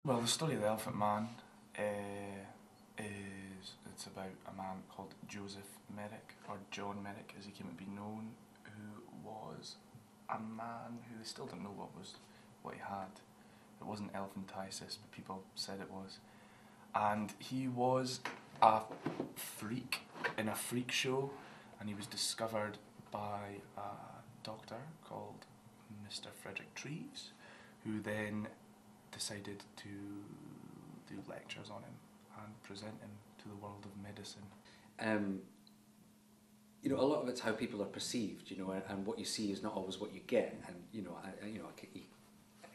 Well, the story of the Elephant Man it's about a man called Joseph Merrick, or John Merrick as he came to be known, who was a man who they still don't know what he had. It wasn't elephantiasis, but people said it was. And he was a freak in a freak show, and he was discovered by a doctor called Mr. Frederick Treves, who then decided to do lectures on him and present him to the world of medicine. You know, a lot of it's how people are perceived, you know, and what you see is not always what you get. And you know, I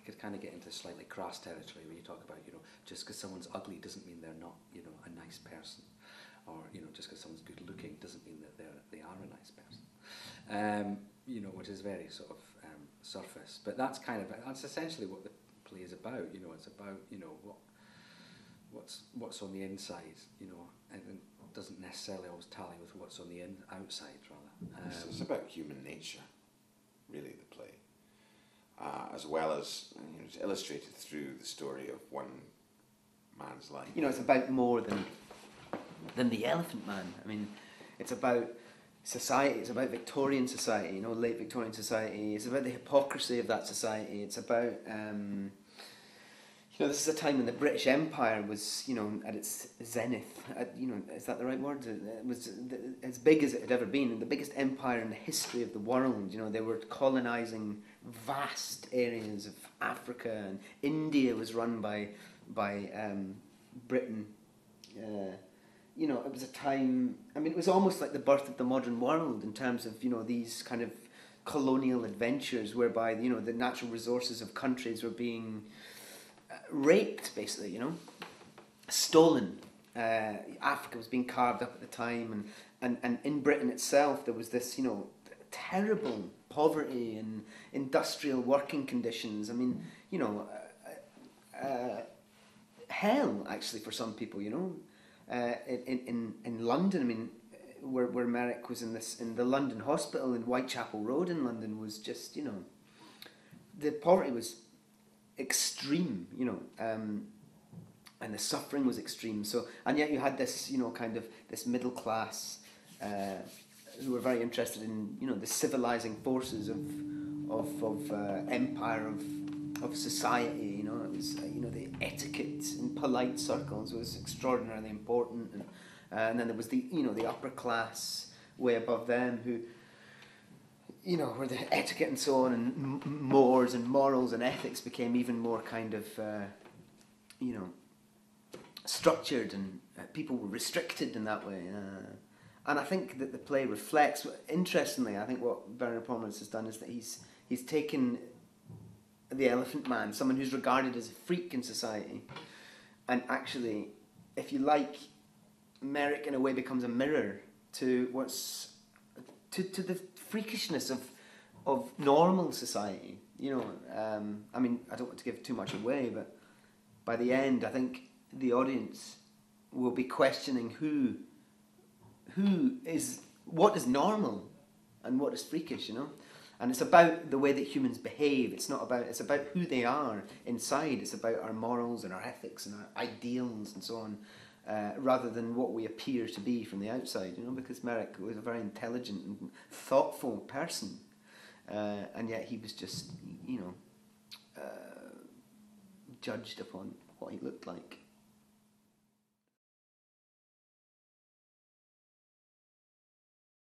could kind of get into slightly crass territory where you talk about, you know, just because someone's ugly doesn't mean they're not, you know, a nice person, or you know, just because someone's good looking doesn't mean that they are a nice person. You know, which is very sort of surface, but that's essentially what the play is about. You know, it's about, you know, what's on the inside, you know, and it doesn't necessarily always tally with what's on the outside, rather. It's about human nature, really, the play, as well as, you know, it's illustrated through the story of one man's life. You know, it's about more than the Elephant Man. I mean, it's about society, it's about Victorian society, you know, late Victorian society. It's about the hypocrisy of that society. It's about, you know, this is a time when the British Empire was, you know, at its zenith. You know, is that the right word? It was as big as it had ever been, the biggest empire in the history of the world. You know, they were colonising vast areas of Africa, and India was run by Britain. You know, it was a time, I mean, it was almost like the birth of the modern world in terms of, you know, these kind of colonial adventures whereby, you know, the natural resources of countries were being raped, basically, you know, stolen. Africa was being carved up at the time, and in Britain itself there was this, you know, terrible poverty and industrial working conditions. I mean, you know, hell, actually, for some people, you know. In London, I mean, where Merrick was in the London hospital in Whitechapel Road in London was just, you know, the poverty was extreme, you know, and the suffering was extreme. So, and yet you had this, you know, kind of this middle class who were very interested in, you know, the civilizing forces of empire, of society. You know, it was, you know, the etiquette in polite circles was extraordinarily important, and then there was the, you know, the upper class way above them who, you know, where the etiquette and so on and mores and morals and ethics became even more kind of, you know, structured, and people were restricted in that way. And I think that the play reflects, interestingly, I think what Bernard Pomerantz has done is that he's taken the Elephant Man, someone who's regarded as a freak in society, and actually, if you like, Merrick in a way becomes a mirror to to the freakishness of normal society. You know, I mean, I don't want to give too much away, but by the end, I think the audience will be questioning what is normal and what is freakish, you know. And it's about the way that humans behave. It's about who they are inside. It's about our morals and our ethics and our ideals and so on, rather than what we appear to be from the outside, you know, because Merrick was a very intelligent and thoughtful person, and yet he was just, you know, judged upon what he looked like.